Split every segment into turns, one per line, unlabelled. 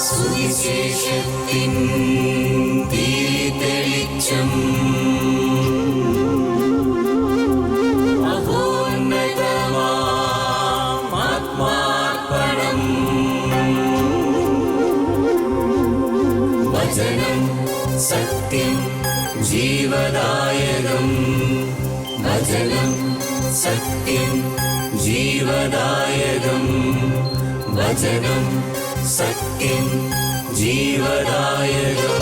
സുവിശേഷത്തിൻ ദീപതെളിച്ചം ആത്മാർപ്പണം. വചനം സത്യം ജീവദായകം. വചനം സത്യം ജീവദായകം. വചനം സത്യം ജീവദായകം.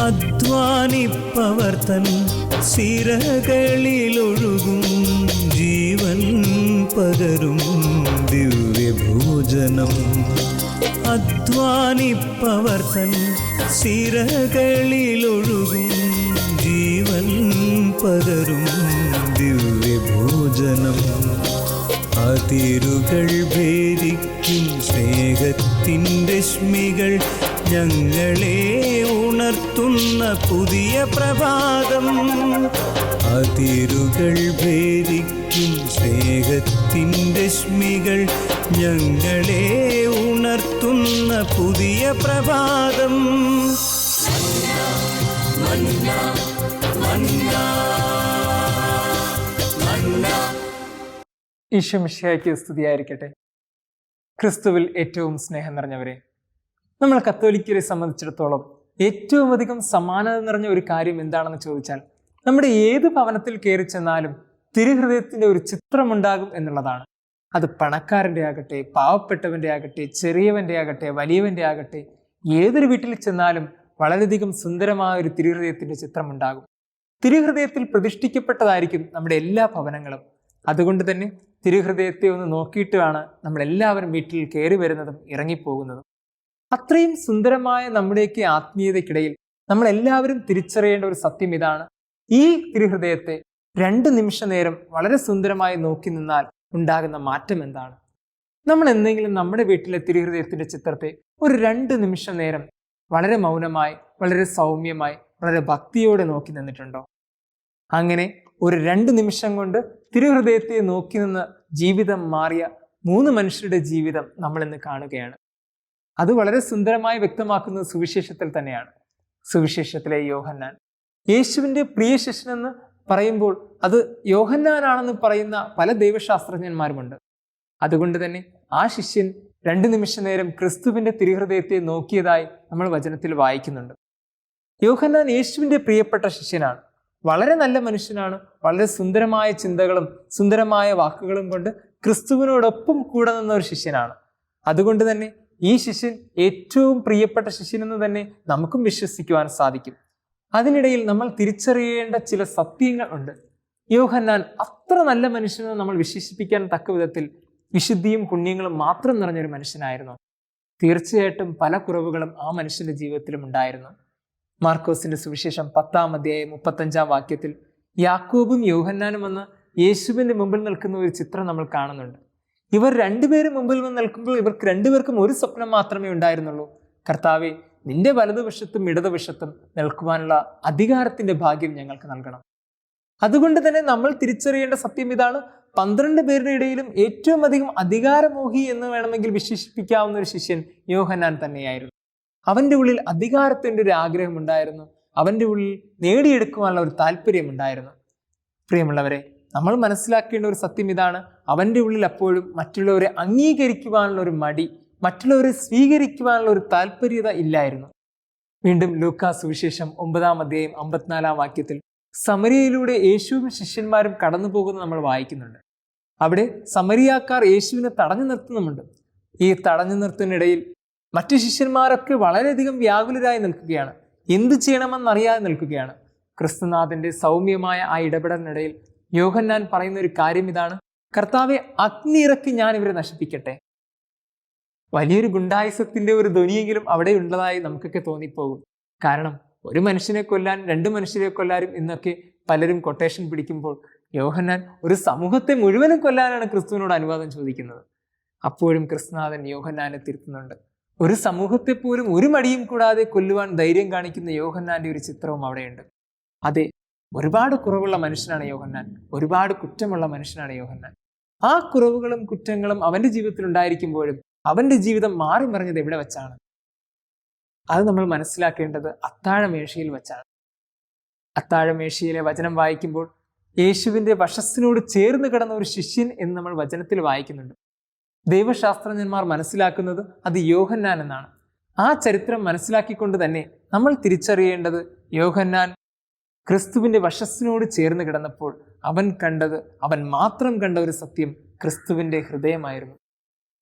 അധ്വാനിപ്പവർത്തൻ സിരകളിലൊഴുകും ജീവൻ പകരും ദിവ്യഭോജനം. അധ്വാനിപ്പവർത്തൻ സിരകളിലൊഴുകും ജീവൻ പകരും ദിവ്യഭോജനം. അതിരുകൾ ഭേദിക്കും സ്നേഹത്തിൻ രശ്മികൾ ഞങ്ങളെ ഉണർത്തുന്ന പുതിയ പ്രഭാതം. അതിരുകൾ ഭേദിക്കും സ്നേഹത്തിൻ രശ്മികൾ ഞങ്ങളെ ഉണർത്തുന്ന പുതിയ പ്രഭാതം.
ഈശോ മിശിഹായ്ക്ക് സ്തുതിയായിരിക്കട്ടെ. ക്രിസ്തുവിൽ ഏറ്റവും സ്നേഹം നിറഞ്ഞവരെ, നമ്മൾ കത്തോലിക്കരെ സംബന്ധിച്ചിടത്തോളം ഏറ്റവും അധികം സമാനത നിറഞ്ഞ ഒരു കാര്യം എന്താണെന്ന് ചോദിച്ചാൽ, നമ്മുടെ ഏത് ഭവനത്തിൽ കയറി ചെന്നാലും തിരുഹൃദയത്തിൻ്റെ ഒരു ചിത്രമുണ്ടാകും എന്നുള്ളതാണ്. അത് പണക്കാരൻ്റെ ആകട്ടെ, പാവപ്പെട്ടവൻ്റെ ആകട്ടെ, ചെറിയവൻ്റെ ആകട്ടെ, വലിയവൻ്റെ ആകട്ടെ, ഏതൊരു വീട്ടിൽ ചെന്നാലും വളരെയധികം സുന്ദരമായ ഒരു തിരുഹൃദയത്തിൻ്റെ ചിത്രമുണ്ടാകും. തിരുഹൃദയത്തിൽ പ്രതിഷ്ഠിക്കപ്പെട്ടതായിരിക്കും നമ്മുടെ എല്ലാ ഭവനങ്ങളും. അതുകൊണ്ട് തന്നെ തിരുഹൃദയത്തെ ഒന്ന് നോക്കിയിട്ടാണ് നമ്മളെല്ലാവരും വീട്ടിൽ കയറി വരുന്നതും ഇറങ്ങിപ്പോകുന്നതും. അത്രയും സുന്ദരമായ നമ്മുടെയൊക്കെ ആത്മീയതയ്ക്കിടയിൽ നമ്മളെല്ലാവരും തിരിച്ചറിയേണ്ട ഒരു സത്യം ഇതാണ്: ഈ തിരുഹൃദയത്തെ 2 നിമിഷ നേരം വളരെ സുന്ദരമായി നോക്കി നിന്നാൽ ഉണ്ടാകുന്ന മാറ്റം എന്താണ്? നമ്മൾ എന്തെങ്കിലും നമ്മുടെ വീട്ടിലെ തിരുഹൃദയത്തിന്റെ ചിത്രത്തെ ഒരു 2 നിമിഷ നേരം വളരെ മൗനമായി, വളരെ സൗമ്യമായി, വളരെ ഭക്തിയോടെ നോക്കി നിന്നിട്ടുണ്ടോ? അങ്ങനെ ഒരു 2 നിമിഷം കൊണ്ട് തിരുഹൃദയത്തെ നോക്കി നിന്ന് ജീവിതം മാറിയ 3 മനുഷ്യരുടെ ജീവിതം നമ്മൾ ഇന്ന് കാണുകയാണ്. അത് വളരെ സുന്ദരമായി വ്യക്തമാക്കുന്നത് സുവിശേഷത്തിൽ തന്നെയാണ്. സുവിശേഷത്തിലെ യോഹന്നാൻ യേശുവിൻ്റെ പ്രിയ ശിഷ്യനെന്ന് പറയുമ്പോൾ അത് യോഹന്നാനാണെന്ന് പറയുന്ന പല ദൈവശാസ്ത്രജ്ഞന്മാരുമുണ്ട്. അതുകൊണ്ട് തന്നെ ആ ശിഷ്യൻ 2 നിമിഷ നേരം ക്രിസ്തുവിൻ്റെ തിരുഹൃദയത്തെ നോക്കിയതായി നമ്മൾ വചനത്തിൽ വായിക്കുന്നുണ്ട്. യോഹന്നാൻ യേശുവിൻ്റെ പ്രിയപ്പെട്ട ശിഷ്യനാണ്. വളരെ നല്ല മനുഷ്യനാണ്. വളരെ സുന്ദരമായ ചിന്തകളും സുന്ദരമായ വാക്കുകളും കൊണ്ട് ക്രിസ്തുവിനോടൊപ്പം കൂടെ നിന്ന ഒരു ശിഷ്യനാണ്. അതുകൊണ്ട് തന്നെ ഈ ശിഷ്യൻ ഏറ്റവും പ്രിയപ്പെട്ട ശിഷ്യനെന്ന് തന്നെ നമുക്കും വിശ്വസിക്കുവാൻ സാധിക്കും. അതിനിടയിൽ നമ്മൾ തിരിച്ചറിയേണ്ട ചില സത്യങ്ങൾ ഉണ്ട്. യോഹന്നാൻ അത്ര നല്ല മനുഷ്യനെന്ന് നമ്മൾ വിശേഷിപ്പിക്കാൻ തക്ക വിധത്തിൽ വിശുദ്ധിയും പുണ്യങ്ങളും മാത്രം നിറഞ്ഞൊരു മനുഷ്യനായിരുന്നു. തീർച്ചയായിട്ടും പല കുറവുകളും ആ മനുഷ്യന്റെ ജീവിതത്തിലും ഉണ്ടായിരുന്നു. മാർക്കോസിന്റെ സുവിശേഷം 10-ാം അധ്യായം 35-ാം വാക്യത്തിൽ യാക്കോബും യോഹന്നാനും വന്ന് യേശുവിന്റെ മുമ്പിൽ നിൽക്കുന്ന ഒരു ചിത്രം നമ്മൾ കാണുന്നുണ്ട്. ഇവർ 2 പേരും മുമ്പിൽ വന്ന് നിൽക്കുമ്പോൾ ഇവർക്ക് 2 പേർക്കും ഒരു സ്വപ്നം മാത്രമേ ഉണ്ടായിരുന്നുള്ളൂ: കർത്താവേ, നിന്റെ വലതുവശത്തും ഇടതുവശത്തും നിൽക്കുവാനുള്ള അധികാരത്തിന്റെ ഭാഗ്യം ഞങ്ങൾക്ക് നൽകണം. അതുകൊണ്ട് തന്നെ നമ്മൾ തിരിച്ചറിയേണ്ട സത്യം ഇതാണ്: 12 പേരുടെ ഇടയിലും ഏറ്റവും അധികം അധികാരമോഹി എന്ന് വേണമെങ്കിൽ വിശേഷിപ്പിക്കാവുന്ന ഒരു ശിഷ്യൻ യോഹന്നാൻ തന്നെയായിരുന്നു. അവൻ്റെ ഉള്ളിൽ അധികാരത്തിൻ്റെ ഒരു ആഗ്രഹമുണ്ടായിരുന്നു. അവൻ്റെ ഉള്ളിൽ നേടിയെടുക്കുവാനുള്ള ഒരു താല്പര്യമുണ്ടായിരുന്നു. പ്രിയമുള്ളവരെ, നമ്മൾ മനസ്സിലാക്കേണ്ട ഒരു സത്യം ഇതാണ്: അവൻ്റെ ഉള്ളിൽ അപ്പോഴും മറ്റുള്ളവരെ അംഗീകരിക്കുവാനുള്ള ഒരു മടി, മറ്റുള്ളവരെ സ്വീകരിക്കുവാനുള്ള ഒരു താല്പര്യത ഇല്ലായിരുന്നു. വീണ്ടും ലൂക്കാ സുവിശേഷം 9-ാം അധ്യായം 54-ാം വാക്യത്തിൽ സമരിയയിലൂടെ യേശുവും ശിഷ്യന്മാരും കടന്നു പോകുന്നത് നമ്മൾ വായിക്കുന്നുണ്ട്. അവിടെ സമരിയാക്കാർ യേശുവിനെ തടഞ്ഞു നിർത്തുന്നുമുണ്ട്. ഈ തടഞ്ഞു നിർത്തുന്നിടയിൽ മറ്റു ശിഷ്യന്മാരൊക്കെ വളരെയധികം വ്യാകുലരായി നിൽക്കുകയാണ്. എന്ത് ചെയ്യണമെന്നറിയാതെ നിൽക്കുകയാണ്. ക്രിസ്തുനാഥന്റെ സൗമ്യമായ ആ ഇടപെടലിനിടയിൽ യോഹന്നാൻ പറയുന്ന ഒരു കാര്യം ഇതാണ്: കർത്താവെ, അഗ്നി ഇറക്കി ഞാൻ ഇവരെ നശിപ്പിക്കട്ടെ. വലിയൊരു ഗുണ്ടായുസത്തിന്റെ ഒരു ധ്വനിയെങ്കിലും അവിടെ ഉള്ളതായി നമുക്കൊക്കെ തോന്നിപ്പോകും. കാരണം ഒരു മനുഷ്യനെ കൊല്ലാൻ 2 മനുഷ്യരെ കൊല്ലാനും എന്നൊക്കെ പലരും കൊട്ടേഷൻ പിടിക്കുമ്പോൾ, യോഹന്നാൻ ഒരു സമൂഹത്തെ മുഴുവനും കൊല്ലാനാണ് ക്രിസ്തുവിനോട് അനുവാദം ചോദിക്കുന്നത്. അപ്പോഴും ക്രിസ്തുനാഥൻ യോഹന്നാനെ തിരുത്തുന്നുണ്ട്. ഒരു സമൂഹത്തെ പോലും ഒരു മടിയും കൂടാതെ കൊല്ലുവാൻ ധൈര്യം കാണിക്കുന്ന യോഹന്നാന്റെ ഒരു ചിത്രവും അവിടെയുണ്ട്. അതെ, ഒരുപാട് കുറവുള്ള മനുഷ്യനാണ് യോഹന്നാൻ, ഒരുപാട് കുറ്റമുള്ള മനുഷ്യനാണ് യോഹന്നാൻ. ആ കുറവുകളും കുറ്റങ്ങളും അവന്റെ ജീവിതത്തിൽ ഉണ്ടായിരിക്കുമ്പോഴും അവന്റെ ജീവിതം മാറി മറിഞ്ഞത് എവിടെ വെച്ചാണ്? അത് നമ്മൾ മനസ്സിലാക്കേണ്ടത് അത്താഴമേശയിൽ വെച്ചാണ്. അത്താഴമേശയിലെ വചനം വായിക്കുമ്പോൾ യേശുവിന്റെ വശസ്സിനോട് ചേർന്ന് കിടന്ന ഒരു ശിഷ്യൻ എന്ന് നമ്മൾ വചനത്തിൽ വായിക്കുന്നുണ്ട്. ദൈവശാസ്ത്രജ്ഞന്മാർ മനസ്സിലാക്കുന്നത് അത് യോഹന്നാൻ എന്നാണ്. ആ ചരിത്രം മനസ്സിലാക്കിക്കൊണ്ട് തന്നെ നമ്മൾ തിരിച്ചറിയേണ്ടത്, യോഹന്നാൻ ക്രിസ്തുവിന്റെ വശസ്സിനോട് ചേർന്ന് കിടന്നപ്പോൾ അവൻ മാത്രം കണ്ട ഒരു സത്യം ക്രിസ്തുവിന്റെ ഹൃദയമായിരുന്നു.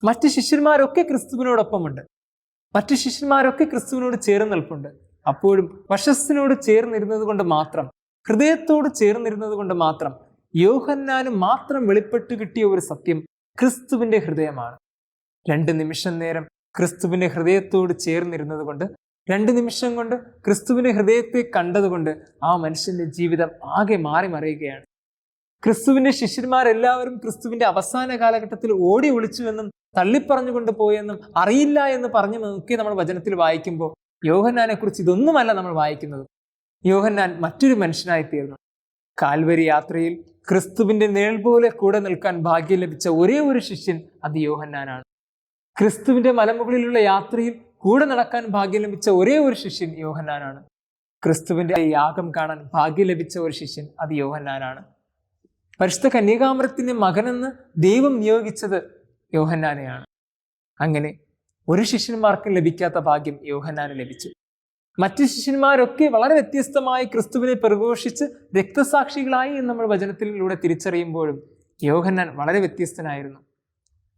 മറ്റ് ശിഷ്യന്മാരൊക്കെ ക്രിസ്തുവിനോടൊപ്പമുണ്ട്, മറ്റ് ശിഷ്യന്മാരൊക്കെ ക്രിസ്തുവിനോട് ചേർന്ന് നിൽപ്പുണ്ട്. അപ്പോഴും വശസ്സിനോട് ചേർന്നിരുന്നത് കൊണ്ട് മാത്രം, ഹൃദയത്തോട് ചേർന്നിരുന്നത് കൊണ്ട് മാത്രം യോഹന്നാന് മാത്രം വെളിപ്പെട്ട് കിട്ടിയ ഒരു സത്യം ക്രിസ്തുവിന്റെ ഹൃദയമാണ്. 2 നിമിഷം നേരം ക്രിസ്തുവിന്റെ ഹൃദയത്തോട് ചേർന്നിരുന്നത് കൊണ്ട്, 2 നിമിഷം കൊണ്ട് ക്രിസ്തുവിന്റെ ഹൃദയത്തെ കണ്ടതുകൊണ്ട് ആ മനുഷ്യന്റെ ജീവിതം ആകെ മാറി മറിയുകയാണ്. ക്രിസ്തുവിന്റെ ശിഷ്യന്മാരെല്ലാവരും ക്രിസ്തുവിന്റെ അവസാന കാലഘട്ടത്തിൽ ഓടി ഒളിച്ചുവെന്നും തള്ളിപ്പറഞ്ഞുകൊണ്ട് പോയെന്നും അറിയില്ല എന്ന് പറഞ്ഞു നോക്കി നമ്മൾ വചനത്തിൽ വായിക്കുമ്പോൾ, യോഹന്നാനെ കുറിച്ച് ഇതൊന്നുമല്ല നമ്മൾ വായിക്കുന്നത്. യോഹന്നാൻ മറ്റൊരു മനുഷ്യനായി തീർന്നു. കാൽവരി യാത്രയിൽ ക്രിസ്തുവിന്റെ നിഴൽ പോലെ കൂടെ നിൽക്കാൻ ഭാഗ്യം ലഭിച്ച ഒരേ ഒരു ശിഷ്യൻ അത് യോഹന്നാനാണ്. ക്രിസ്തുവിന്റെ മലമുകളിലുള്ള യാത്രയിൽ കൂടെ നടക്കാൻ ഭാഗ്യം ലഭിച്ച ഒരേ ഒരു ശിഷ്യൻ യോഹന്നാനാണ്. ക്രിസ്തുവിന്റെ യാഗം കാണാൻ ഭാഗ്യം ലഭിച്ച ഒരു ശിഷ്യൻ അത് യോഹന്നാനാണ്. പരിശുദ്ധ കന്യകാമരത്തിന്റെ മകനെന്ന് ദൈവം നിയോഗിച്ചത് യോഹന്നാനെയാണ്. അങ്ങനെ ഒരു ശിഷ്യന്മാർക്കും ലഭിക്കാത്ത ഭാഗ്യം യോഹന്നാന് ലഭിച്ചു. മറ്റു ശിഷ്യന്മാരൊക്കെ വളരെ വ്യത്യസ്തമായി ക്രിസ്തുവിനെ പ്രഘോഷിച്ച് രക്തസാക്ഷികളായി എന്ന് നമ്മൾ വചനത്തിലൂടെ തിരിച്ചറിയുമ്പോഴും യോഹന്നാൻ വളരെ വ്യത്യസ്തനായിരുന്നു.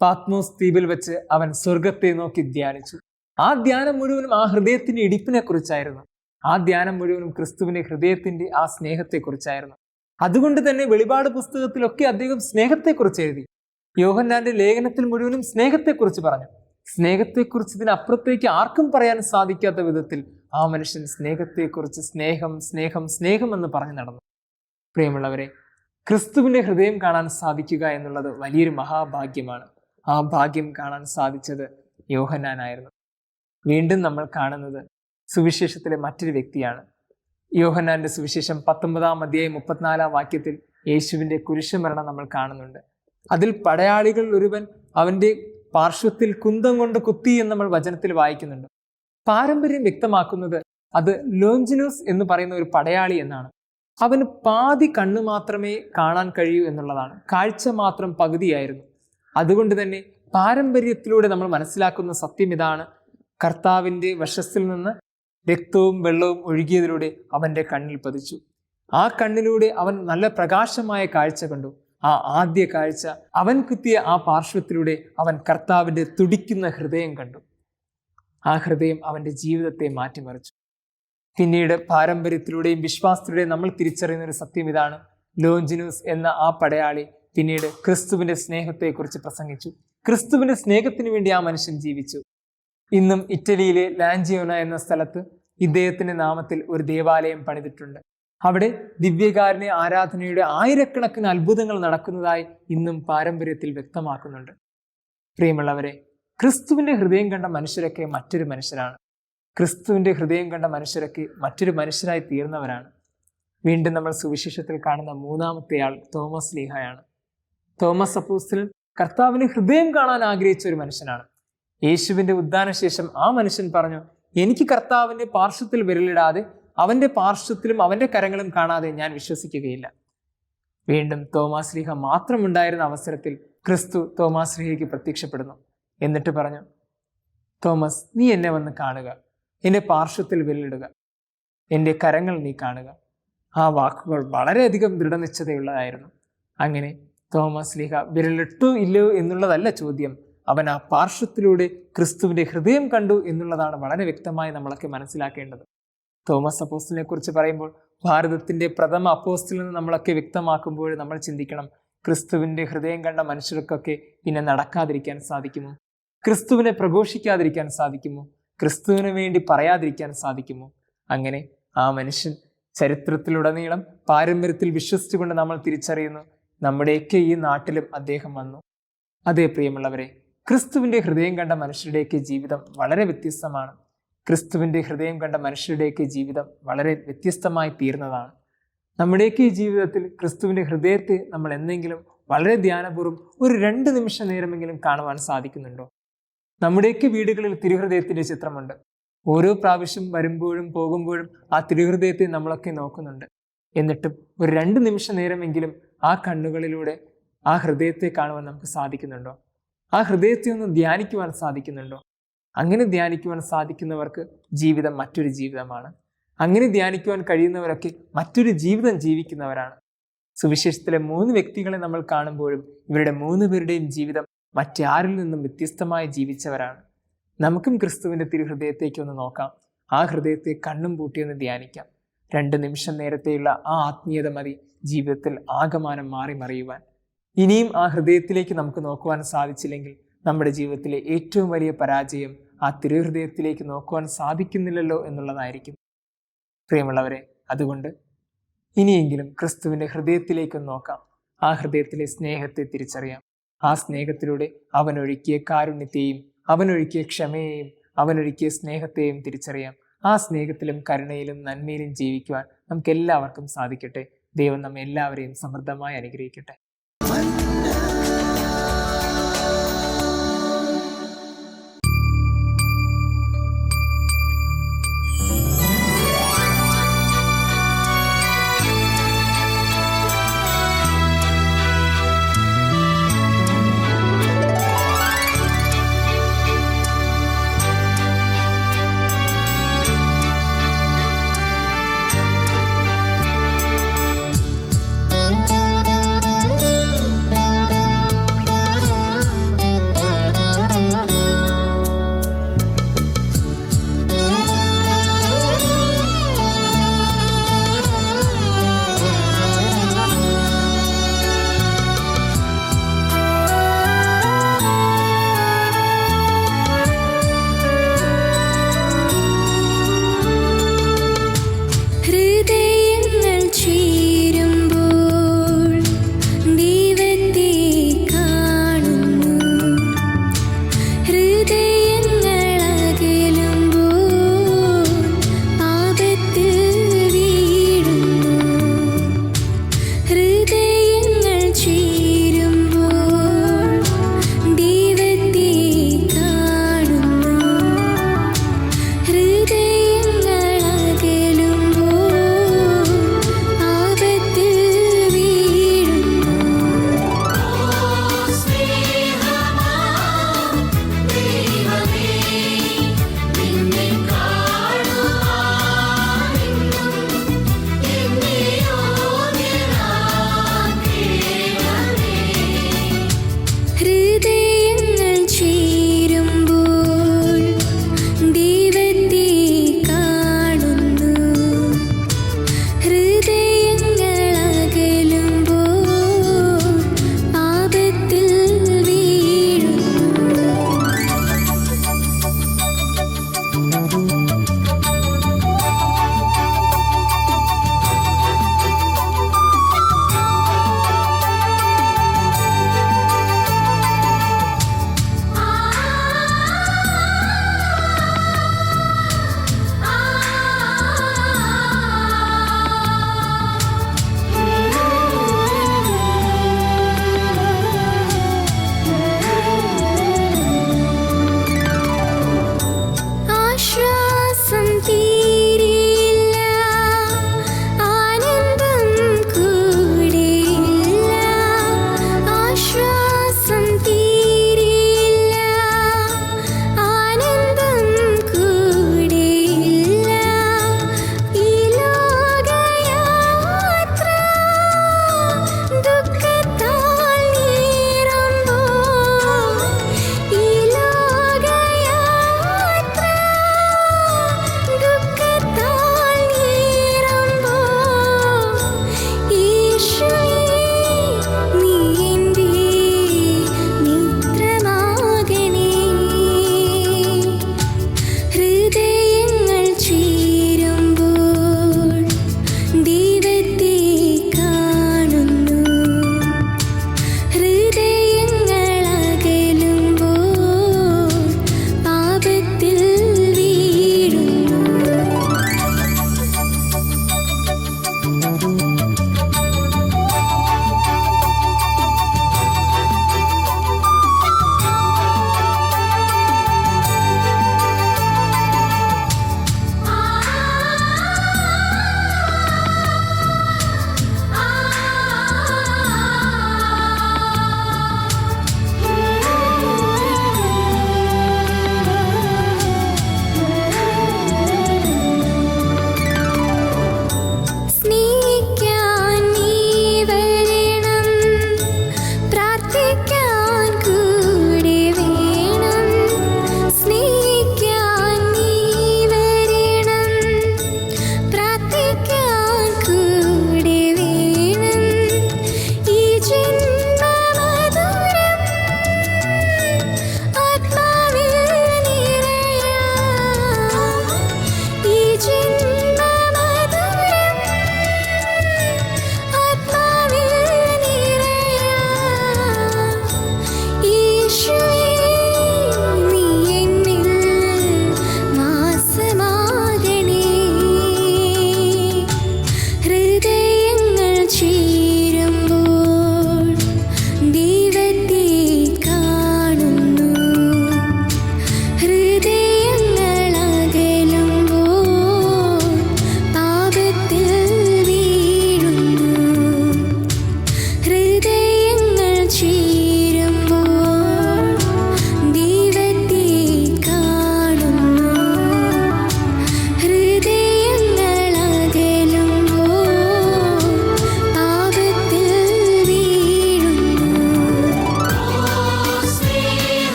പാത്മോസ് ദ്വീപിൽ വെച്ച് അവൻ സ്വർഗത്തെ നോക്കി ധ്യാനിച്ചു. ആ ധ്യാനം മുഴുവനും ആ ഹൃദയത്തിന്റെ ഇടിപ്പിനെ കുറിച്ചായിരുന്നു. ആ ധ്യാനം മുഴുവനും ക്രിസ്തുവിന്റെ ഹൃദയത്തിന്റെ ആ സ്നേഹത്തെക്കുറിച്ചായിരുന്നു. അതുകൊണ്ട് തന്നെ വെളിപാട് പുസ്തകത്തിലൊക്കെ അദ്ദേഹം സ്നേഹത്തെക്കുറിച്ച് എഴുതി. യോഹന്നാന്റെ ലേഖനത്തിൽ മുഴുവനും സ്നേഹത്തെക്കുറിച്ച് പറഞ്ഞു. സ്നേഹത്തെക്കുറിച്ച് ഇതിനപ്പുറത്തേക്ക് ആർക്കും പറയാൻ സാധിക്കാത്ത വിധത്തിൽ ആ മനുഷ്യൻ സ്നേഹത്തെക്കുറിച്ച് സ്നേഹം സ്നേഹം സ്നേഹം എന്ന് പറഞ്ഞു നടന്നു. പ്രിയമുള്ളവരെ, ക്രിസ്തുവിന്റെ ഹൃദയം കാണാൻ സാധിക്കുക എന്നുള്ളത് വലിയൊരു മഹാഭാഗ്യമാണ്. ആ ഭാഗ്യം കാണാൻ സാധിച്ചത് യോഹന്നാനായിരുന്നു. വീണ്ടും നമ്മൾ കാണുന്നത് സുവിശേഷത്തിലെ മറ്റൊരു വ്യക്തിയാണ്. യോഹന്നാന്റെ സുവിശേഷം 19-ാം അധ്യായം 34-ാം വാക്യത്തിൽ യേശുവിന്റെ കുരിശുമരണം നമ്മൾ കാണുന്നുണ്ട്. അതിൽ പടയാളികൾ ഒരുവൻ അവന്റെ പാർശ്വത്തിൽ കുന്തം കൊണ്ട് കുത്തി എന്ന് നമ്മൾ വചനത്തിൽ വായിക്കുന്നുണ്ട്. പാരമ്പര്യം വ്യക്തമാക്കുന്നത് അത് ലോഞ്ചിനൂസ് എന്ന് പറയുന്ന ഒരു പടയാളി എന്നാണ്. അവന് പാതി കണ്ണ് മാത്രമേ കാണാൻ കഴിയൂ എന്നുള്ളതാണ്. കാഴ്ച മാത്രം പകുതിയായിരുന്നു. അതുകൊണ്ട് തന്നെ പാരമ്പര്യത്തിലൂടെ നമ്മൾ മനസ്സിലാക്കുന്ന സത്യം ഇതാണ്: കർത്താവിന്റെ വശസ്സിൽ നിന്ന് രക്തവും വെള്ളവും ഒഴുകിയതിലൂടെ അവന്റെ കണ്ണിൽ പതിച്ചു. ആ കണ്ണിലൂടെ അവൻ നല്ല പ്രകാശമായ കാഴ്ച കണ്ടു. ആ ആദ്യ കാഴ്ച അവൻ കുത്തിയ ആ പാർശ്വത്തിലൂടെ അവൻ കർത്താവിന്റെ തുടിക്കുന്ന ഹൃദയം കണ്ടു. ആ ഹൃദയം അവന്റെ ജീവിതത്തെ മാറ്റിമറിച്ചു. പിന്നീട് പാരമ്പര്യത്തിലൂടെയും വിശ്വാസത്തിലൂടെയും നമ്മൾ തിരിച്ചറിയുന്ന ഒരു സത്യം ഇതാണ്: ലോഞ്ചിനൂസ് എന്ന ആ പടയാളി പിന്നീട് ക്രിസ്തുവിന്റെ സ്നേഹത്തെക്കുറിച്ച് പ്രസംഗിച്ചു. ക്രിസ്തുവിന്റെ സ്നേഹത്തിന് വേണ്ടി ആ മനുഷ്യൻ ജീവിച്ചു. ഇന്നും ഇറ്റലിയിലെ ലാഞ്ചിയോന എന്ന സ്ഥലത്ത് ഇദ്ദേഹത്തിന്റെ നാമത്തിൽ ഒരു ദേവാലയം പണിതിട്ടുണ്ട്. അവിടെ ദിവ്യകാരുണ്യ ആരാധനയുടെ ആയിരക്കണക്കിന് അത്ഭുതങ്ങൾ നടക്കുന്നതായി ഇന്നും പാരമ്പര്യത്തിൽ വ്യക്തമാക്കുന്നുണ്ട്. പ്രിയമുള്ളവരെ, ക്രിസ്തുവിന്റെ ഹൃദയം കണ്ട മനുഷ്യരൊക്കെ മറ്റൊരു മനുഷ്യരാണ്. ക്രിസ്തുവിന്റെ ഹൃദയം കണ്ട മനുഷ്യരൊക്കെ മറ്റൊരു മനുഷ്യരായി തീർന്നവരാണ്. വീണ്ടും നമ്മൾ സുവിശേഷത്തിൽ കാണുന്ന 3-ാമത്തെ ആൾ തോമസ് ലീഹായാണ്. തോമസ് അപ്പോസ്തലൻ കർത്താവിന് ഹൃദയം കാണാൻ ആഗ്രഹിച്ച ഒരു മനുഷ്യനാണ്. യേശുവിന്റെ ഉദ്ധാനശേഷം ആ മനുഷ്യൻ പറഞ്ഞു, എനിക്ക് കർത്താവിന്റെ പാർശ്വത്തിൽ വിരലിടാതെ അവന്റെ പാർശ്വത്തിലും അവന്റെ കരങ്ങളും കാണാതെ ഞാൻ വിശ്വസിക്കുകയില്ല. വീണ്ടും തോമാസ് ലീഹ മാത്രമുണ്ടായിരുന്ന അവസരത്തിൽ ക്രിസ്തു തോമാസ് ലീഹയ്ക്ക് പ്രത്യക്ഷപ്പെടുന്നു. എന്നിട്ട് പറഞ്ഞു, തോമസ്, നീ എന്നെ വന്ന് കാണുക, എൻ്റെ പാർശ്വത്തിൽ വിരലിടുക, എൻ്റെ കരങ്ങൾ നീ കാണുക. ആ വാക്കുകൾ വളരെയധികം ദൃഢനിശ്ചതയുള്ളതായിരുന്നു. അങ്ങനെ തോമസ് ലീഹ വിരലിട്ടു ഇല്ലയോ എന്നുള്ളതല്ല ചോദ്യം, അവൻ ആ പാർശ്വത്തിലൂടെ ക്രിസ്തുവിന്റെ ഹൃദയം കണ്ടു എന്നുള്ളതാണ് വളരെ വ്യക്തമായി നമ്മളൊക്കെ മനസ്സിലാക്കേണ്ടത്. തോമസ് അപ്പോസ്തലനെ കുറിച്ച് പറയുമ്പോൾ ഭാരതത്തിൻ്റെ പ്രഥമ അപ്പോസ്തലൻ എന്ന് നമ്മളൊക്കെ വ്യക്തമാക്കുമ്പോൾ നമ്മൾ ചിന്തിക്കണം, ക്രിസ്തുവിൻ്റെ ഹൃദയം കണ്ട മനുഷ്യർക്കൊക്കെ പിന്നെ നടക്കാതിരിക്കാൻ സാധിക്കുമോ? ക്രിസ്തുവിനെ പ്രഘോഷിക്കാതിരിക്കാൻ സാധിക്കുമോ? ക്രിസ്തുവിന് വേണ്ടി പറയാതിരിക്കാൻ സാധിക്കുമോ? അങ്ങനെ ആ മനുഷ്യൻ ചരിത്രത്തിലുടനീളം പാരമ്പര്യത്തിൽ വിശ്വസിച്ചുകൊണ്ട് നമ്മൾ തിരിച്ചറിയുന്നു, നമ്മുടെയൊക്കെ ഈ നാട്ടിലും അദ്ദേഹം വന്നു. അതേ പ്രിയമുള്ളവരെ, ക്രിസ്തുവിൻ്റെ ഹൃദയം കണ്ട മനുഷ്യരുടെയൊക്കെ ജീവിതം വളരെ വ്യത്യസ്തമാണ്. ക്രിസ്തുവിൻ്റെ ഹൃദയം കണ്ട മനുഷ്യരുടെയൊക്കെ ജീവിതം വളരെ വ്യത്യസ്തമായി തീർന്നതാണ്. നമ്മുടെയൊക്കെ ഈ ജീവിതത്തിൽ ക്രിസ്തുവിൻ്റെ ഹൃദയത്തെ നമ്മൾ എന്തെങ്കിലും വളരെ ധ്യാനപൂർവ്വം ഒരു 2 നിമിഷ നേരമെങ്കിലും കാണുവാൻ സാധിക്കുന്നുണ്ടോ? നമ്മുടെയൊക്കെ വീടുകളിൽ തിരുഹൃദയത്തിൻ്റെ ചിത്രമുണ്ട്. ഓരോ പ്രാവശ്യം വരുമ്പോഴും പോകുമ്പോഴും ആ തിരുഹൃദയത്തെ നമ്മളൊക്കെ നോക്കുന്നുണ്ട്. എന്നിട്ടും ഒരു 2 നിമിഷ നേരമെങ്കിലും ആ കണ്ണുകളിലൂടെ ആ ഹൃദയത്തെ കാണുവാൻ നമുക്ക് സാധിക്കുന്നുണ്ടോ? ആ ഹൃദയത്തെ ഒന്ന് ധ്യാനിക്കുവാൻ സാധിക്കുന്നുണ്ടോ? അങ്ങനെ ധ്യാനിക്കുവാൻ സാധിക്കുന്നവർക്ക് ജീവിതം മറ്റൊരു ജീവിതമാണ്. അങ്ങനെ ധ്യാനിക്കുവാൻ കഴിയുന്നവരൊക്കെ മറ്റൊരു ജീവിതം ജീവിക്കുന്നവരാണ്. സുവിശേഷത്തിലെ 3 വ്യക്തികളെ നമ്മൾ കാണുമ്പോഴും ഇവരുടെ 3 പേരുടെയും ജീവിതം മറ്റാരിൽ നിന്നും വ്യത്യസ്തമായി ജീവിച്ചവരാണ്. നമുക്കും ക്രിസ്തുവിൻ്റെ തിരുഹൃദയത്തേക്ക് ഒന്ന് നോക്കാം. ആ ഹൃദയത്തെ കണ്ണും പൂട്ടിയൊന്ന് ധ്യാനിക്കാം. 2 നിമിഷം നേരത്തെയുള്ള ആ ആത്മീയത മതി ജീവിതത്തിൽ ആകമാനം മാറി മറിയുവാൻ. ഇനിയും ആ ഹൃദയത്തിലേക്ക് നമുക്ക് നോക്കുവാൻ സാധിച്ചില്ലെങ്കിൽ നമ്മുടെ ജീവിതത്തിലെ ഏറ്റവും വലിയ പരാജയം ആ തിരുഹൃദയത്തിലേക്ക് നോക്കുവാൻ സാധിക്കുന്നില്ലല്ലോ എന്നുള്ളതായിരിക്കും. പ്രിയമുള്ളവരെ, അതുകൊണ്ട് ഇനിയെങ്കിലും ക്രിസ്തുവിൻ്റെ ഹൃദയത്തിലേക്കൊന്ന് നോക്കാം. ആ ഹൃദയത്തിലെ സ്നേഹത്തെ തിരിച്ചറിയാം. ആ സ്നേഹത്തിലൂടെ അവനൊഴുക്കിയ കാരുണ്യത്തെയും അവനൊഴുക്കിയ ക്ഷമയെയും അവനൊഴുക്കിയ സ്നേഹത്തെയും തിരിച്ചറിയാം. ആ സ്നേഹത്തിലും കരുണയിലും നന്മയിലും ജീവിക്കുവാൻ നമുക്ക് എല്ലാവർക്കും സാധിക്കട്ടെ. ദൈവം നമ്മെ എല്ലാവരെയും സമൃദ്ധമായി അനുഗ്രഹിക്കട്ടെ.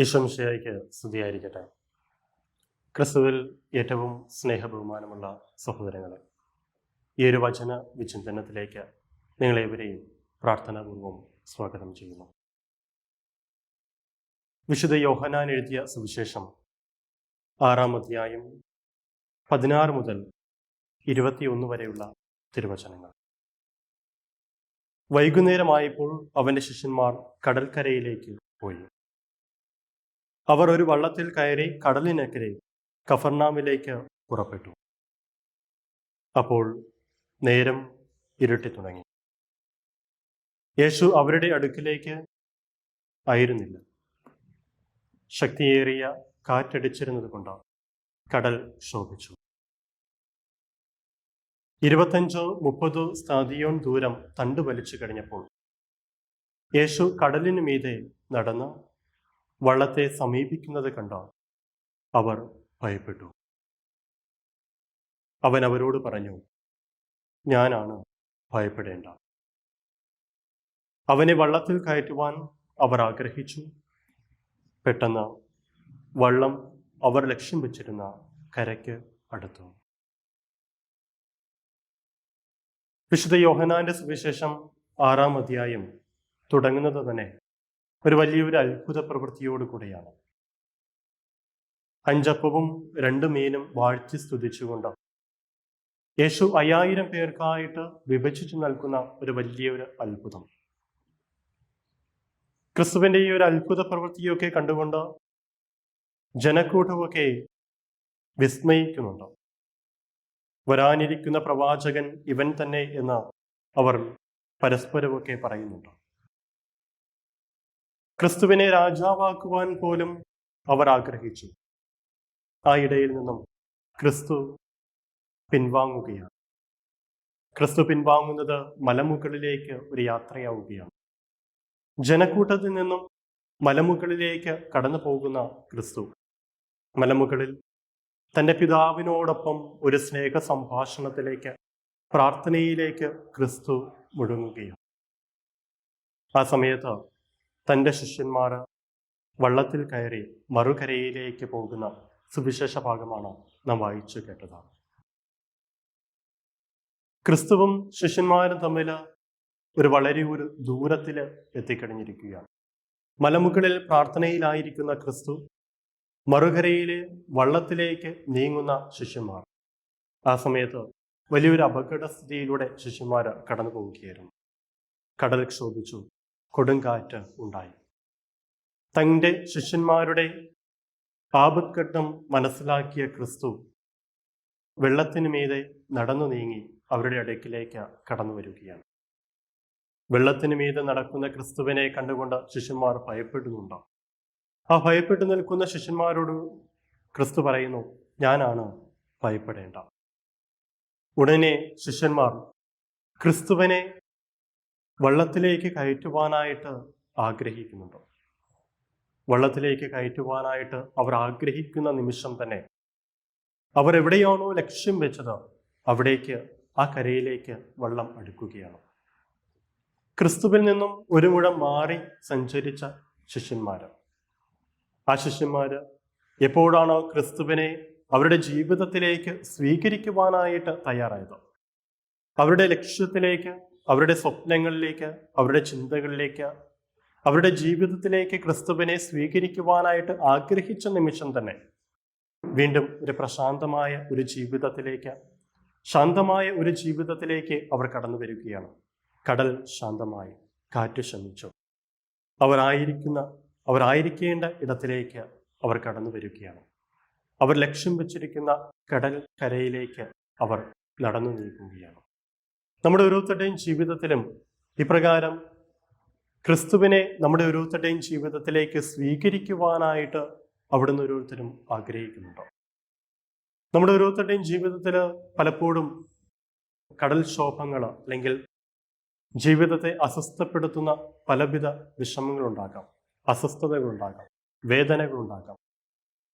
ഈശോമിശിഹായ്ക്ക് സ്തുതിയായിരിക്കട്ടെ. ക്രിസ്തുവിൽ ഏറ്റവും സ്നേഹബഹുമാനമുള്ള സഹോദരങ്ങളെ, ഈ ഒരു വചന വിചിന്തനത്തിലേക്ക് നിങ്ങളേവരെയും പ്രാർത്ഥനാപൂർവം സ്വാഗതം ചെയ്യുന്നു. വിശുദ്ധ യോഹന്നാൻ എഴുതിയ സുവിശേഷം 6-ാം അധ്യായം 16 മുതൽ 21 വരെയുള്ള തിരുവചനങ്ങൾ. വൈകുന്നേരമായപ്പോൾ അവൻ്റെ ശിഷ്യന്മാർ കടൽക്കരയിലേക്ക് പോയി. അവർ ഒരു വള്ളത്തിൽ കയറി കടലിനക്കരെ കഫർനാമിലേക്ക് പുറപ്പെട്ടു. അപ്പോൾ നേരം ഇരുട്ടി തുടങ്ങി. യേശു അവരുടെ അടുക്കിലേക്ക് ആയിരുന്നില്ല. ശക്തിയേറിയ കാറ്റടിച്ചിരുന്നത് കൊണ്ട് കടൽ ക്ഷോഭിച്ചു. 25-30 സ്ഥാദിയോൻ ദൂരം തണ്ടു വലിച്ചു കഴിഞ്ഞപ്പോൾ യേശു കടലിനു മീതെ നടന്ന് വള്ളത്തെ സമീപിക്കുന്നത് കണ്ട അവർ ഭയപ്പെട്ടു. അവൻ അവരോട് പറഞ്ഞു, ഞാനാണ്, ഭയപ്പെടേണ്ട. അവനെ വള്ളത്തിൽ കയറ്റുവാൻ അവർ ആഗ്രഹിച്ചു. പെട്ടെന്ന് വള്ളം അവർ ലക്ഷ്യം വെച്ചിരുന്ന കരയ്ക്ക് അടുത്തു. വിശുദ്ധ യോഹന്നാന്റെ സുവിശേഷം 6-ാം അധ്യായം തുടങ്ങുന്നത് തന്നെ ഒരു വലിയൊരു അത്ഭുത പ്രവൃത്തിയോടുകൂടിയാണ്. 5 അപ്പവും 2 മീനും വാഴ്ത്തി സ്തുതിച്ചുകൊണ്ട് യേശു 5000 പേർക്കായിട്ട് വിഭജിച്ചു നൽകുന്ന ഒരു വലിയൊരു അത്ഭുതം. ക്രിസ്തുവിന്റെ ഈ ഒരു അത്ഭുത പ്രവൃത്തിയൊക്കെ കണ്ടുകൊണ്ട് ജനക്കൂട്ടമൊക്കെ വിസ്മയിക്കുന്നുണ്ട്. വരാനിരിക്കുന്ന പ്രവാചകൻ ഇവൻ തന്നെ എന്ന് അവർ പരസ്പരമൊക്കെ പറയുന്നുണ്ട്. ക്രിസ്തുവിനെ രാജാവാക്കുവാൻ പോലും അവർ ആഗ്രഹിച്ചു. ആ ഇടയിൽ നിന്നും ക്രിസ്തു പിൻവാങ്ങുകയാണ്. ക്രിസ്തു പിൻവാങ്ങുന്നത് മലമുകളിലേക്ക് ഒരു യാത്രയാവുകയാണ്. ജനക്കൂട്ടത്തിൽ നിന്നും മലമുകളിലേക്ക് കടന്നു പോകുന്ന ക്രിസ്തു മലമുകളിൽ തൻ്റെ പിതാവിനോടൊപ്പം ഒരു സ്നേഹ സംഭാഷണത്തിലേക്ക്, പ്രാർത്ഥനയിലേക്ക് ക്രിസ്തു മുഴുകുകയാണ്. ആ സമയത്ത് തൻ്റെ ശിഷ്യന്മാർ വള്ളത്തിൽ കയറി മറുകരയിലേക്ക് പോകുന്ന സുവിശേഷ ഭാഗമാണ് നാം വായിച്ചു കേട്ടത്. ക്രിസ്തുവും ശിഷ്യന്മാരും തമ്മിൽ വളരെ ദൂരത്തിൽ എത്തിക്കഴിഞ്ഞിരിക്കുകയാണ്. മലമുകളിൽ പ്രാർത്ഥനയിലായിരിക്കുന്ന ക്രിസ്തു, മറുകരയിലെ വള്ളത്തിലേക്ക് നീങ്ങുന്ന ശിഷ്യന്മാർ. ആ സമയത്ത് വലിയൊരു അപകടസ്ഥിതിയിലൂടെ ശിഷ്യന്മാർ കടന്നു പോവുകയായിരുന്നു. കടൽ ക്ഷോഭിച്ചു, കൊടുങ്കാറ്റ് ഉണ്ടായി. തൻ്റെ ശിഷ്യന്മാരുടെ ആപത്ഘട്ടം മനസ്സിലാക്കിയ ക്രിസ്തു വെള്ളത്തിനു മീതെ നടന്നു നീങ്ങി അവരുടെ അടുക്കിലേക്ക് കടന്നു വരികയാണ്. വെള്ളത്തിനു മീതെ നടക്കുന്ന ക്രിസ്തുവിനെ കണ്ടുകൊണ്ട് ശിഷ്യന്മാർ ഭയപ്പെടുന്നുണ്ട്. ആ ഭയപ്പെട്ടു നിൽക്കുന്ന ശിഷ്യന്മാരോട് ക്രിസ്തു പറയുന്നു, ഞാനാണ്, ഭയപ്പെടേണ്ട. ഉടനെ ശിഷ്യന്മാർ ക്രിസ്തുവിനെ വള്ളത്തിലേക്ക് കയറ്റുവാനായിട്ട് ആഗ്രഹിക്കുന്നുണ്ട്. വള്ളത്തിലേക്ക് കയറ്റുവാനായിട്ട് അവർ ആഗ്രഹിക്കുന്ന നിമിഷം തന്നെ അവർ എവിടെയാണോ ലക്ഷ്യം വെച്ചത് അവിടേക്ക്, ആ കരയിലേക്ക് വള്ളം അടുക്കുകയാണ്. ക്രിസ്തുവിൽ നിന്നും ഒരു മുഴം മാറി സഞ്ചരിച്ച ശിഷ്യന്മാര്, ആ ശിഷ്യന്മാര് എപ്പോഴാണോ ക്രിസ്തുവിനെ അവരുടെ ജീവിതത്തിലേക്ക് സ്വീകരിക്കുവാനായിട്ട് തയ്യാറായത്, അവരുടെ ലക്ഷ്യത്തിലേക്ക്, അവരുടെ സ്വപ്നങ്ങളിലേക്ക്, അവരുടെ ചിന്തകളിലേക്ക്, അവരുടെ ജീവിതത്തിലേക്ക് ക്രിസ്തുവിനെ സ്വീകരിക്കുവാനായിട്ട് ആഗ്രഹിച്ച നിമിഷം തന്നെ വീണ്ടും ഒരു പ്രശാന്തമായ ഒരു ജീവിതത്തിലേക്ക്, ശാന്തമായ ഒരു ജീവിതത്തിലേക്ക് അവർ കടന്നു വരികയാണ്. കടൽ ശാന്തമായി, കാറ്റ് ശമിച്ചു. അവരായിരിക്കേണ്ട ഇടത്തിലേക്ക് അവർ കടന്നു വരികയാണ്. അവർ ലക്ഷ്യം വെച്ചിരിക്കുന്ന കടൽ കരയിലേക്ക് അവർ നടന്നു നീങ്ങുകയാണ്. നമ്മുടെ ഓരോരുത്തരുടെയും ജീവിതത്തിലും ഇപ്രകാരം ക്രിസ്തുവിനെ നമ്മുടെ ഓരോരുത്തരുടെയും ജീവിതത്തിലേക്ക് സ്വീകരിക്കുവാനായിട്ട് അവിടുന്ന് ഓരോരുത്തരും ആഗ്രഹിക്കുന്നുണ്ടോ? നമ്മുടെ ഓരോരുത്തരുടെയും ജീവിതത്തിൽ പലപ്പോഴും കടൽക്ഷോഭങ്ങൾ അല്ലെങ്കിൽ ജീവിതത്തെ അസ്വസ്ഥപ്പെടുത്തുന്ന പലവിധ വിഷമങ്ങളുണ്ടാകാം, അസ്വസ്ഥതകളുണ്ടാകാം, വേദനകളുണ്ടാകാം.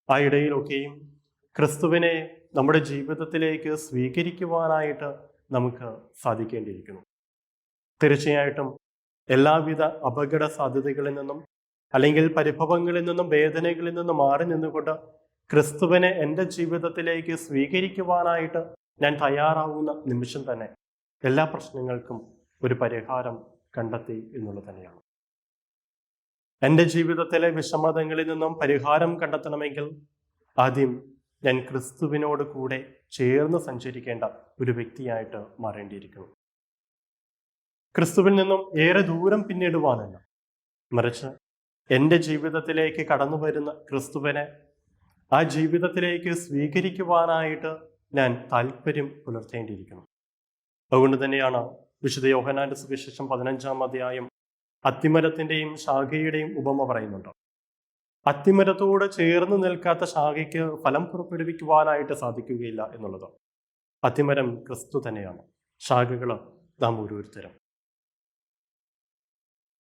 ആ ഇടയിലൊക്കെയും ക്രിസ്തുവിനെ നമ്മുടെ ജീവിതത്തിലേക്ക് സ്വീകരിക്കുവാനായിട്ട് നമുക്ക് സാധിക്കേണ്ടിയിരിക്കുന്നു. തീർച്ചയായിട്ടും എല്ലാവിധ അപകട സാധ്യതകളിൽ നിന്നും അല്ലെങ്കിൽ പരിഭവങ്ങളിൽ നിന്നും വേദനകളിൽ നിന്നും മാറി നിന്നുകൊണ്ട് ക്രിസ്തുവിനെ എൻ്റെ ജീവിതത്തിലേക്ക് സ്വീകരിക്കുവാനായിട്ട് ഞാൻ തയ്യാറാവുന്ന നിമിഷം തന്നെ എല്ലാ പ്രശ്നങ്ങൾക്കും ഒരു പരിഹാരം കണ്ടെത്തി എന്നുള്ളത് തന്നെയാണ്. എൻ്റെ ജീവിതത്തിലെ വിഷമതകളിൽ നിന്നും പരിഹാരം കണ്ടെത്തണമെങ്കിൽ ആദ്യം ഞാൻ ക്രിസ്തുവിനോട് കൂടെ ചേർന്ന് സഞ്ചരിക്കേണ്ട ഒരു വ്യക്തിയായിട്ട് മാറേണ്ടിയിരിക്കുന്നു. ക്രിസ്തുവിൽ നിന്നും ഏറെ ദൂരം പിന്നിടുവാനല്ല, മറിച്ച് എൻ്റെ ജീവിതത്തിലേക്ക് കടന്നു വരുന്ന ക്രിസ്തുവിനെ ആ ജീവിതത്തിലേക്ക് സ്വീകരിക്കുവാനായിട്ട് ഞാൻ താല്പര്യം പുലർത്തേണ്ടിയിരിക്കുന്നു. അതുകൊണ്ട് തന്നെയാണ് വിശുദ്ധ യോഹന്നാന്റെ സുവിശേഷം 15-ാം അധ്യായം അത്തിമരത്തിൻ്റെയും ശാഖയുടെയും ഉപമ പറയുന്നുണ്ട്. അത്തിമരത്തോട് ചേർന്ന് നിൽക്കാത്ത ശാഖയ്ക്ക് ഫലം പുറപ്പെടുവിക്കുവാനായിട്ട് സാധിക്കുകയില്ല എന്നുള്ളത്. അത്തിമരം ക്രിസ്തു തന്നെയാണ്, ശാഖകൾ നാം ഓരോരുത്തരും.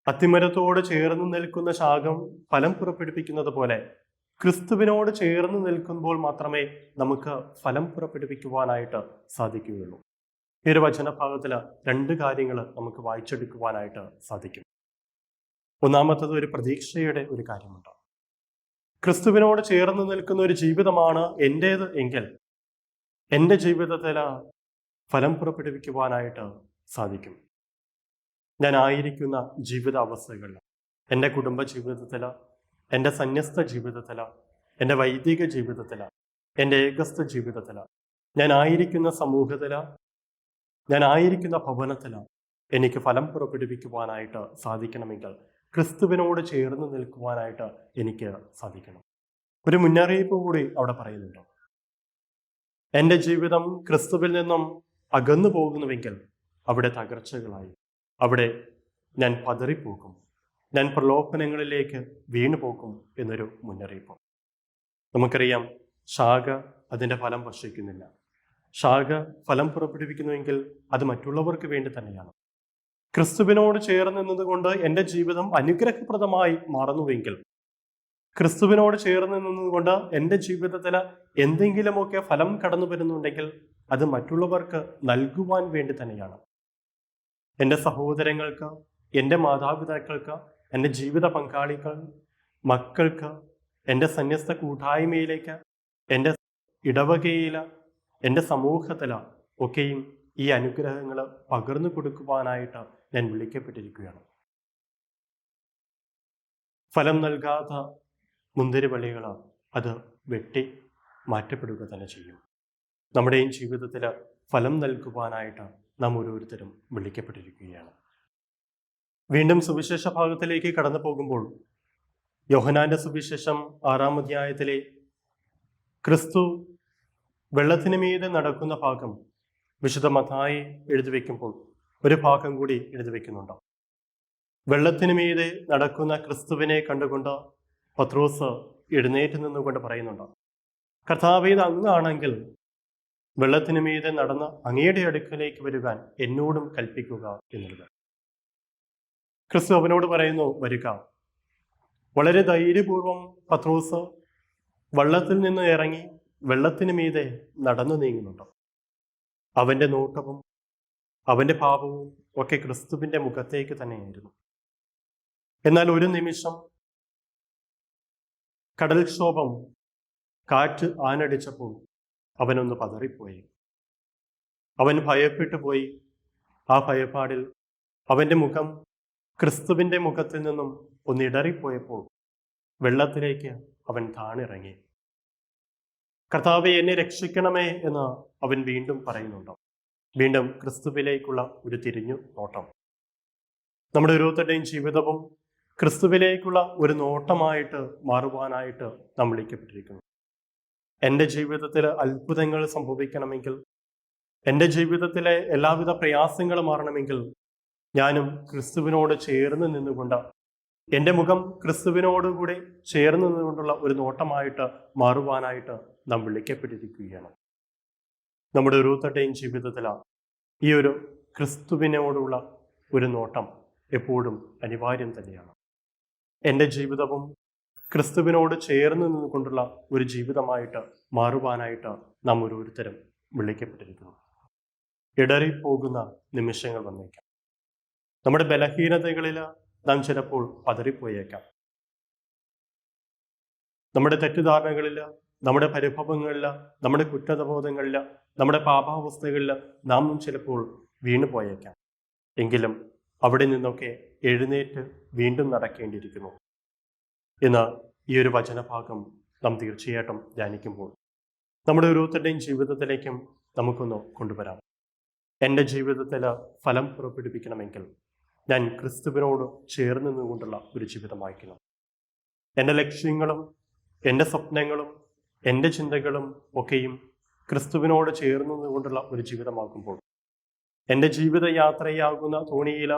അത്തിമരത്തോട് ചേർന്ന് നിൽക്കുന്ന ശാഖം ഫലം പുറപ്പെടുവിക്കുന്നത് പോലെ ക്രിസ്തുവിനോട് ചേർന്ന് നിൽക്കുമ്പോൾ മാത്രമേ നമുക്ക് ഫലം പുറപ്പെടുവിക്കുവാനായിട്ട് സാധിക്കുകയുള്ളൂ. ഈ ഒരു വചനഭാഗത്തിൽ 2 കാര്യങ്ങൾ നമുക്ക് വായിച്ചെടുക്കുവാനായിട്ട് സാധിക്കും. ഒന്നാമത്തത് ഒരു പ്രതീക്ഷയുടെ ഒരു കാര്യമുണ്ട്. ക്രിസ്തുവിനോട് ചേർന്ന് നിൽക്കുന്ന ഒരു ജീവിതമാണ് എൻ്റേത് എങ്കിൽ എൻ്റെ ജീവിതത്തിൽ ഫലം പുറപ്പെടുവിക്കുവാനായിട്ട് സാധിക്കും. ഞാൻ ആയിരിക്കുന്ന ജീവിത അവസ്ഥകളിൽ, എൻ്റെ കുടുംബ ജീവിതത്തിൽ, എൻ്റെ സന്യസ്ത ജീവിതത്തിൽ, എൻ്റെ വൈദിക ജീവിതത്തിൽ, എൻ്റെ ഏകസ്ഥ ജീവിതത്തിൽ, ഞാൻ ആയിരിക്കുന്ന സമൂഹത്തിൽ, ഞാൻ ആയിരിക്കുന്ന ഭവനത്തിൽ എനിക്ക് ഫലം പുറപ്പെടുവിക്കുവാനായിട്ട് സാധിക്കണമെങ്കിൽ ക്രിസ്തുവിനോട് ചേർന്ന് നിൽക്കുവാനായിട്ട് എനിക്ക് സാധിക്കണം. ഒരു മുന്നറിയിപ്പ് കൂടി അവിടെ പറയുന്നുണ്ട്. എൻ്റെ ജീവിതം ക്രിസ്തുവിൽ നിന്നും അകന്നു പോകുന്നുവെങ്കിൽ അവിടെ തകർച്ചകളായി, അവിടെ ഞാൻ പതറിപ്പോകും, ഞാൻ പ്രലോഭനങ്ങളിലേക്ക് വീണു പോകും എന്നൊരു മുന്നറിയിപ്പ്. നമുക്കറിയാം, ശാഖ അതിൻ്റെ ഫലം ഭക്ഷിക്കുന്നില്ല. ശാഖ ഫലം പുറപ്പെടുവിക്കുന്നുവെങ്കിൽ അത് മറ്റുള്ളവർക്ക് വേണ്ടി തന്നെയാണ്. ക്രിസ്തുവിനോട് ചേർന്ന് നിന്നതുകൊണ്ട് എൻ്റെ ജീവിതം അനുഗ്രഹപ്രദമായി മാറുന്നുവെങ്കിൽ, ക്രിസ്തുവിനോട് ചേർന്ന് നിന്നതുകൊണ്ട് എൻ്റെ ജീവിതത്തിൽ എന്തെങ്കിലുമൊക്കെ ഫലം കടന്നു വരുന്നുണ്ടെങ്കിൽ അത് മറ്റുള്ളവർക്ക് നൽകുവാൻ വേണ്ടി തന്നെയാണ്. എൻ്റെ സഹോദരങ്ങൾക്ക്, എൻ്റെ മാതാപിതാക്കൾക്ക്, എൻ്റെ ജീവിത പങ്കാളികൾ, മക്കൾക്ക്, എൻ്റെ സന്യസ്ത കൂട്ടായ്മയിലേക്ക്, എൻ്റെ ഇടവകയിൽ, എൻ്റെ സമൂഹത്തിൽ ഒക്കെയും ഈ അനുഗ്രഹങ്ങൾ പകർന്നു കൊടുക്കുവാനായിട്ട് ഞാൻ വിളിക്കപ്പെട്ടിരിക്കുകയാണ്. ഫലം നൽകാത്ത മുന്തിരിവള്ളികൾ അത് വെട്ടി മാറ്റപ്പെടുക തന്നെ ചെയ്യും. നമ്മുടെയും ജീവിതത്തിൽ ഫലം നൽകുവാനായിട്ട് നാം ഓരോരുത്തരും വിളിക്കപ്പെട്ടിരിക്കുകയാണ്. വീണ്ടും സുവിശേഷ ഭാഗത്തിലേക്ക് കടന്നു പോകുമ്പോൾ യോഹന്നാന്റെ സുവിശേഷം 6-ാം അധ്യായത്തിലെ ക്രിസ്തു വെള്ളത്തിന് മീതെ നടക്കുന്ന ഭാഗം വിശുദ്ധ മത്തായി എഴുതി വയ്ക്കുമ്പോൾ ഒരു ഭാഗം കൂടി എഴുതി വയ്ക്കുന്നുണ്ട്. വെള്ളത്തിന് മീതെ നടക്കുന്ന ക്രിസ്തുവിനെ കണ്ടുകൊണ്ട് പത്രോസ് എഴുന്നേറ്റ് നിന്നുകൊണ്ട് പറയുന്നുണ്ട്, കർത്താവേ, ഇത് അങ്ങാണെങ്കിൽ വെള്ളത്തിന് മീതെ നടന്ന് അങ്ങയുടെ അടുക്കലേക്ക് വരുവാൻ എന്നോടും കൽപ്പിക്കുക എന്നുള്ളത്. ക്രിസ്തു അവനോട് പറയുന്നു, വരിക. വളരെ ധൈര്യപൂർവം പത്രോസ് വള്ളത്തിൽ നിന്ന് ഇറങ്ങി വെള്ളത്തിന് മീതെ നടന്നു നീങ്ങുന്നുണ്ട്. അവൻ്റെ നോട്ടവും അവൻ്റെ ഭാവവും ഒക്കെ ക്രിസ്തുവിൻ്റെ മുഖത്തേക്ക് തന്നെയായിരുന്നു. എന്നാൽ ഒരു നിമിഷം കടൽക്ഷോഭം, കാറ്റ് ആനടിച്ചപ്പോൾ അവനൊന്ന് പതറിപ്പോയി. അവൻ ഭയപ്പെട്ടു പോയി. ആ ഭയപ്പാടിൽ അവൻ്റെ മുഖം ക്രിസ്തുവിൻ്റെ മുഖത്തിൽ നിന്നും ഒന്നിടറിപ്പോയപ്പോൾ വെള്ളത്തിലേക്ക് അവൻ താണിറങ്ങി. കർത്താവേ, എന്നെ രക്ഷിക്കണമേ എന്ന് അവൻ വീണ്ടും പറയുന്നുണ്ട്. വീണ്ടും ക്രിസ്തുവിലേക്കുള്ള ഒരു തിരിഞ്ഞു നോട്ടം. നമ്മുടെ ഓരോരുത്തരുടെയും ജീവിതവും ക്രിസ്തുവിലേക്കുള്ള ഒരു നോട്ടമായിട്ട് മാറുവാനായിട്ട് നാം വിളിക്കപ്പെട്ടിരിക്കുന്നു. എൻ്റെ ജീവിതത്തിൽ അത്ഭുതങ്ങൾ സംഭവിക്കണമെങ്കിൽ, എൻ്റെ ജീവിതത്തിലെ എല്ലാവിധ പ്രയാസങ്ങളും മാറണമെങ്കിൽ ഞാനും ക്രിസ്തുവിനോട് ചേർന്ന് നിന്നുകൊണ്ട്, എൻ്റെ മുഖം ക്രിസ്തുവിനോടുകൂടി ചേർന്ന് നിന്നുകൊണ്ടുള്ള ഒരു നോട്ടമായിട്ട് മാറുവാനായിട്ട് നാം വിളിക്കപ്പെട്ടിരിക്കുകയാണ്. നമ്മുടെ ഓരോരുത്തരുടെയും ജീവിതത്തിൽ ഈ ഒരു ക്രിസ്തുവിനോടുള്ള ഒരു നോട്ടം എപ്പോഴും അനിവാര്യം തന്നെയാണ്. എൻ്റെ ജീവിതവും ക്രിസ്തുവിനോട് ചേർന്ന് നിന്നുകൊണ്ടുള്ള ഒരു ജീവിതമായിട്ട് മാറുവാനായിട്ട് നാം ഓരോരുത്തരും വിളിക്കപ്പെട്ടിരിക്കുന്നു. ഇടറിപ്പോകുന്ന നിമിഷങ്ങൾ വന്നേക്കാം. നമ്മുടെ ബലഹീനതകളിൽ നാം ചിലപ്പോൾ പതറിപ്പോയേക്കാം. നമ്മുടെ തെറ്റിദ്ധാരണകളിൽ, നമ്മുടെ പരിഭവങ്ങളിൽ, നമ്മുടെ കുറ്റബോധങ്ങളിൽ, നമ്മുടെ പാപാവസ്ഥകളിൽ നാം ചിലപ്പോൾ വീണു പോയേക്കാം. എങ്കിലും അവിടെ നിന്നൊക്കെ എഴുന്നേറ്റ് വീണ്ടും നടക്കേണ്ടിയിരിക്കുന്നു. ഇന്ന് ഈ ഒരു വചനഭാഗം നാം തീർച്ചയായിട്ടും ധ്യാനിക്കുമ്പോൾ നമ്മുടെ ഓരോരുത്തരുടെയും ജീവിതത്തിലേക്കും നമുക്കൊന്ന് കൊണ്ടുവരാം. എൻ്റെ ജീവിതത്തിൽ ഫലം പുറപ്പെടുവിക്കണമെങ്കിൽ ഞാൻ ക്രിസ്തുവിനോട് ചേർന്ന് നിന്നുകൊണ്ടുള്ള ഒരു ജീവിതമായിരിക്കണം. എൻ്റെ ലക്ഷ്യങ്ങളും എൻ്റെ സ്വപ്നങ്ങളും എൻ്റെ ചിന്തകളും ഒക്കെയും ക്രിസ്തുവിനോട് ചേർന്ന് നിന്നുകൊണ്ടുള്ള ഒരു ജീവിതമാകുമ്പോൾ, എൻ്റെ ജീവിത യാത്രയാകുന്ന തോണിയിൽ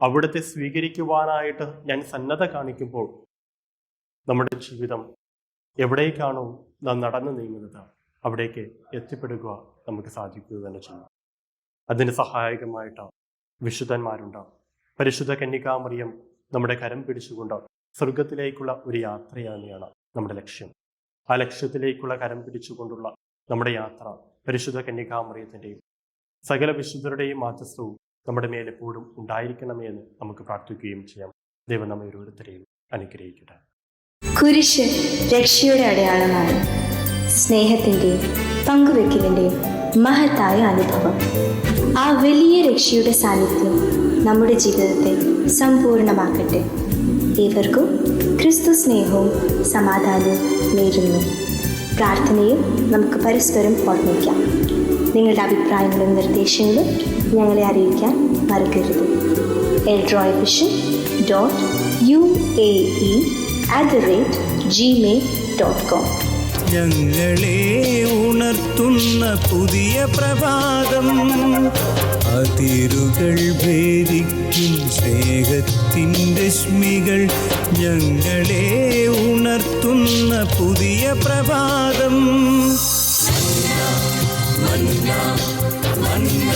അവിടുത്തെ സ്വീകരിക്കുവാനായിട്ട് ഞാൻ സന്നദ്ധ കാണിക്കുമ്പോൾ, നമ്മുടെ ജീവിതം എവിടേക്കാണോ നാം നടന്നു നീങ്ങുന്നത് അവിടേക്ക് എത്തിപ്പെടുക നമുക്ക് സാധിക്കുക തന്നെ ചെയ്യും. അതിന് സഹായകമായിട്ട് വിശുദ്ധന്മാരുണ്ട്. പരിശുദ്ധ കന്യകാമറിയം നമ്മുടെ കരം പിടിച്ചുകൊണ്ട് സ്വർഗത്തിലേക്കുള്ള ഒരു യാത്ര തന്നെയാണ് നമ്മുടെ ലക്ഷ്യം. ആ ലക്ഷ്യത്തിലേക്കുള്ള കരം പിടിച്ചുകൊണ്ടുള്ള നമ്മുടെ യാത്ര പരിശുദ്ധ കന്യകാമറിയത്തിൻ്റെയും സകല വിശുദ്ധരുടെയും മാധ്യസ്ഥവും നമ്മുടെ മേൽ എപ്പോഴും ഉണ്ടായിരിക്കണമേ എന്ന് നമുക്ക് പ്രാർത്ഥിക്കുകയും ചെയ്യാം. ദൈവം നമ്മെ ഓരോരുത്തരെയും അനുഗ്രഹിക്കട്ടെ.
കുരിശ് രക്ഷയുടെ അടയാളമാണ്. സ്നേഹത്തിൻ്റെയും പങ്കുവെക്കലിൻ്റെയും മഹത്തായ അനുഭവം. ആ വലിയ രക്ഷയുടെ സാന്നിധ്യം നമ്മുടെ ജീവിതത്തെ സമ്പൂർണ്ണമാക്കട്ടെ. ഏവർക്കും ക്രിസ്തു സ്നേഹവും സമാധാനവും നേരുന്നു. പ്രാർത്ഥനയിൽ നമുക്ക് പരസ്പരം ഓർമ്മിക്കാം. നിങ്ങളുടെ അഭിപ്രായങ്ങളും നിർദ്ദേശങ്ങളും ഞങ്ങളെ അറിയിക്കാൻ മറക്കരുത്. eldroyvision.uae@gmail.com.
ഞങ്ങളെ ഉണർത്തുന്ന പുതിയ പ്രഭാതം, അതിരുകൾ ഭേദിക്കും സ്നേഹത്തിൻ്റെ രശ്മികൾ. ഞങ്ങളെ ഉണർത്തുന്ന പുതിയ പ്രഭാതം.
മന്ന മന്ന